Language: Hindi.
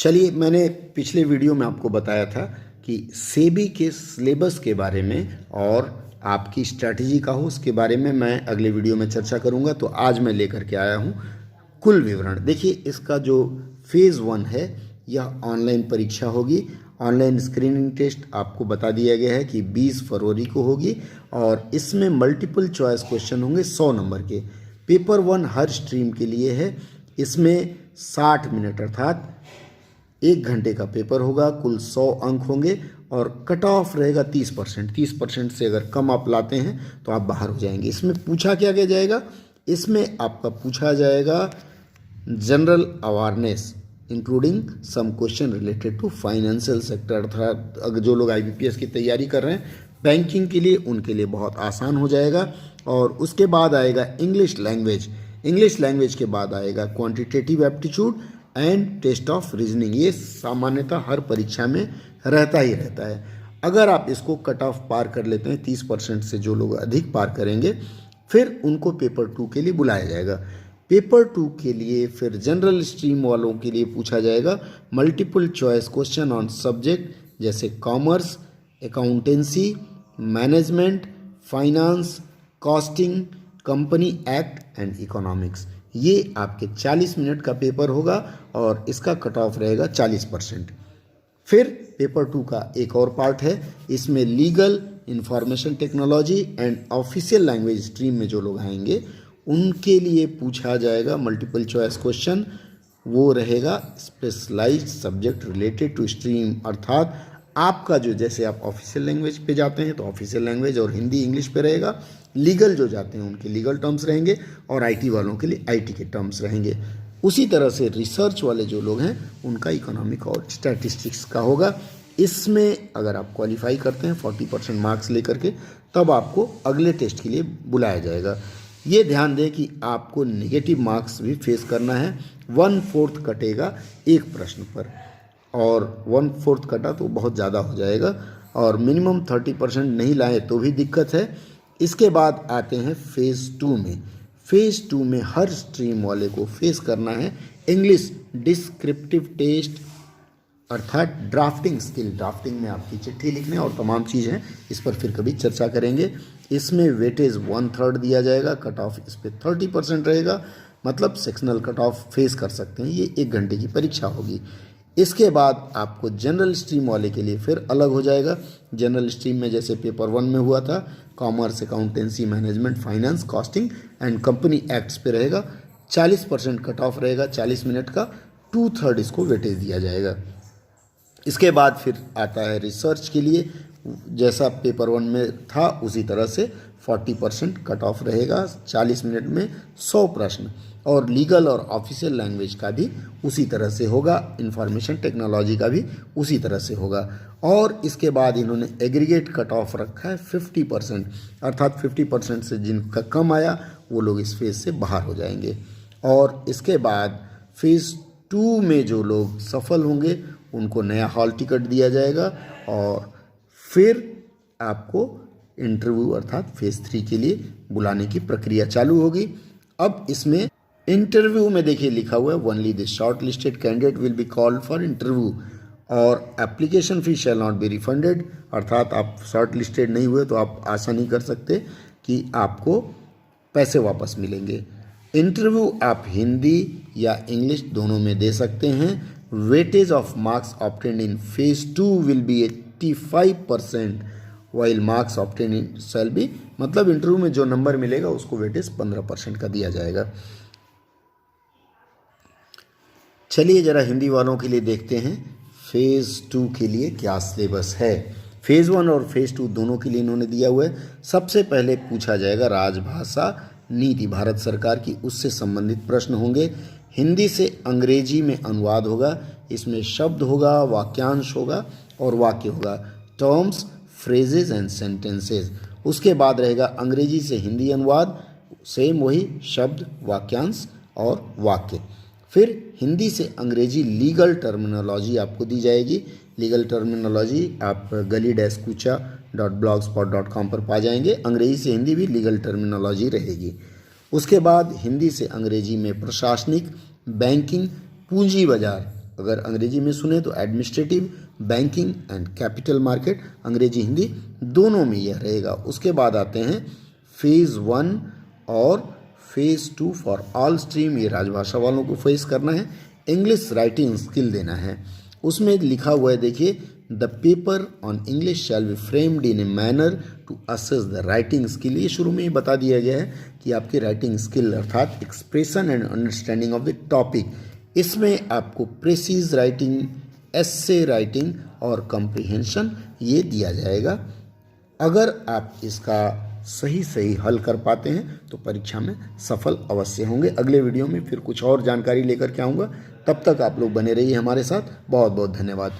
चलिए, मैंने पिछले वीडियो में आपको बताया था कि सेबी के सिलेबस के बारे में और आपकी स्ट्रैटेजी का हो उसके बारे में मैं अगले वीडियो में चर्चा करूंगा। तो आज मैं लेकर के आया हूं कुल विवरण। देखिए, इसका जो फेज़ 1 है यह ऑनलाइन परीक्षा होगी। ऑनलाइन स्क्रीनिंग टेस्ट आपको बता दिया गया है कि 20 फरवरी को होगी और इसमें मल्टीपल चॉइस क्वेश्चन होंगे 100 नंबर के। पेपर 1 हर स्ट्रीम के लिए है। इसमें 60 मिनट अर्थात 1 घंटे का पेपर होगा। कुल 100 अंक होंगे और कट ऑफ रहेगा 30%। 30% से अगर कम आप लाते हैं तो आप बाहर हो जाएंगे। इसमें पूछा क्या क्या जाएगा? इसमें आपका पूछा जाएगा general awareness including some question related to financial sector. अर्थात अगर जो लोग IBPS की तैयारी कर रहे हैं बैंकिंग के लिए, उनके लिए बहुत आसान हो जाएगा। और उसके बाद आएगा इंग्लिश लैंग्वेज। इंग्लिश लैंग्वेज के बाद आएगा quantitative aptitude and test of reasoning. ये सामान्यतः हर परीक्षा में रहता ही रहता है। अगर आप इसको कट ऑफ पार कर लेते हैं 30% से, जो लोग अधिक पार करेंगे, फिर उनको पेपर 2 के लिए बुलाया जाएगा। पेपर 2 के लिए फिर जनरल स्ट्रीम वालों के लिए पूछा जाएगा multiple choice question on subject जैसे commerce, accountancy, management, finance, costing, company act and economics. ये आपके 40 मिनट का पेपर होगा और इसका कट ऑफ रहेगा 40%। फिर पेपर 2 का एक और पार्ट है। इसमें legal, information technology and official language stream में जो लोग आएंगे उनके लिए पूछा जाएगा मल्टीपल चॉइस क्वेश्चन। वो रहेगा specialised subject related to stream. अर्थात आपका जो, जैसे आप ऑफिशियल लैंग्वेज पे जाते हैं तो ऑफिशियल लैंग्वेज और हिंदी इंग्लिश पे रहेगा। लीगल जो जाते हैं उनके लीगल टर्म्स रहेंगे और IT वालों के लिए IT के टर्म्स रहेंगे। उसी तरह से रिसर्च वाले जो लोग हैं उनका इकोनॉमिक और स्टैटिस्टिक्स का होगा। इसमें अगर आप क्वालिफाई करते हैं 40% मार्क्स लेकर के, तब आपको अगले टेस्ट के लिए बुलाया जाएगा। ये ध्यान दें कि आपको नेगेटिव मार्क्स भी फेस करना है। 1/4 कटेगा एक प्रश्न पर, और 1/4 कटा तो बहुत ज़्यादा हो जाएगा और मिनिमम 30% नहीं लाए तो भी दिक्कत है। इसके बाद आते हैं फेज़ 2 में। फेज़ 2 में हर स्ट्रीम वाले को फेस करना है इंग्लिश डिस्क्रिप्टिव टेस्ट अर्थात ड्राफ्टिंग स्किल। ड्राफ्टिंग में आपकी चिट्ठी लिखने और तमाम चीज़ हैं, इस पर फिर कभी चर्चा करेंगे। इसमें वेटेज 1/3 दिया जाएगा। कट ऑफ इस पर 30% रहेगा, मतलब सेक्शनल कट ऑफ फेस कर सकते हैं। ये 1 घंटे की परीक्षा होगी। इसके बाद आपको जनरल स्ट्रीम वाले के लिए फिर अलग हो जाएगा। जनरल स्ट्रीम में जैसे पेपर 1 में हुआ था, commerce, accountancy, management, finance, costing and company acts पे रहेगा। 40% कट ऑफ रहेगा 40 मिनट का। 2/3 इसको वेटेज दिया जाएगा। इसके बाद फिर आता है रिसर्च के लिए, जैसा पेपर 1 में था उसी तरह से 40% कट ऑफ रहेगा 40 मिनट में 100 प्रश्न। और लीगल और ऑफिशियल लैंग्वेज का भी उसी तरह से होगा। इंफॉर्मेशन टेक्नोलॉजी का भी उसी तरह से होगा। और इसके बाद इन्होंने एग्रीगेट कट ऑफ रखा है 50%, अर्थात 50% से जिनका कम आया वो लोग इस फेज़ से बाहर हो जाएंगे। और इसके बाद फेज़ 2 में जो लोग सफल होंगे उनको नया हॉल टिकट दिया जाएगा और फिर आपको इंटरव्यू अर्थात फेज़ 3 के लिए बुलाने की प्रक्रिया चालू होगी। अब इसमें इंटरव्यू में देखिए लिखा हुआ है only the short listed candidate will be called for interview और application fee shall not be refunded. अर्थात आप शॉर्ट लिस्टेड नहीं हुए तो आप आशा नहीं कर सकते कि आपको पैसे वापस मिलेंगे। इंटरव्यू आप हिंदी या इंग्लिश दोनों में दे सकते हैं। Weightage of marks obtained in phase 2 will be 85% while marks obtained in shall be, मतलब इंटरव्यू में जो नंबर मिलेगा उसको वेटेज 15% का दिया जाएगा। चलिए जरा हिंदी वालों के लिए देखते हैं फेज़ 2 के लिए क्या सिलेबस है। फेज़ 1 और फेज़ 2 दोनों के लिए इन्होंने दिया हुआ है। सबसे पहले पूछा जाएगा राजभाषा नीति भारत सरकार की, उससे संबंधित प्रश्न होंगे। हिंदी से अंग्रेजी में अनुवाद होगा। इसमें शब्द होगा, वाक्यांश होगा और वाक्य होगा, टर्म्स, फ्रेजेज एंड सेंटेंसेस। उसके बाद रहेगा अंग्रेजी से हिंदी अनुवाद, सेम वही शब्द, वाक्यांश और वाक्य। फिर हिंदी से अंग्रेजी लीगल टर्मिनोलॉजी आपको दी जाएगी। लीगल टर्मिनोलॉजी आप gally-kucha.blogspot.com पर पा जाएंगे। अंग्रेजी से हिंदी भी लीगल टर्मिनोलॉजी रहेगी। उसके बाद हिंदी से अंग्रेजी में प्रशासनिक, बैंकिंग, पूंजी बाजार अगर अंग्रेजी में सुने तो administrative, banking and capital market, अंग्रेजी हिंदी दोनों में यह रहेगा। उसके बाद आते हैं फेज़ 1 और फेज़ 2 फॉर ऑल स्ट्रीम, ये राजभाषा वालों को फेस करना है। इंग्लिश राइटिंग स्किल देना है, उसमें लिखा हुआ है देखिए, the paper on English shall be framed in a manner to assess the writing skill. ये शुरू में ही बता दिया गया है कि आपकी राइटिंग स्किल अर्थात expression and understanding of the topic, इसमें आपको प्रेसिज राइटिंग, एस्से राइटिंग और कम्प्रिहेंशन ये दिया जाएगा। अगर आप इसका सही हल कर पाते हैं तो परीक्षा में सफल अवश्य होंगे। अगले वीडियो में फिर कुछ और जानकारी लेकर के आऊँगा, तब तक आप लोग बने रहिए हमारे साथ। बहुत बहुत धन्यवाद।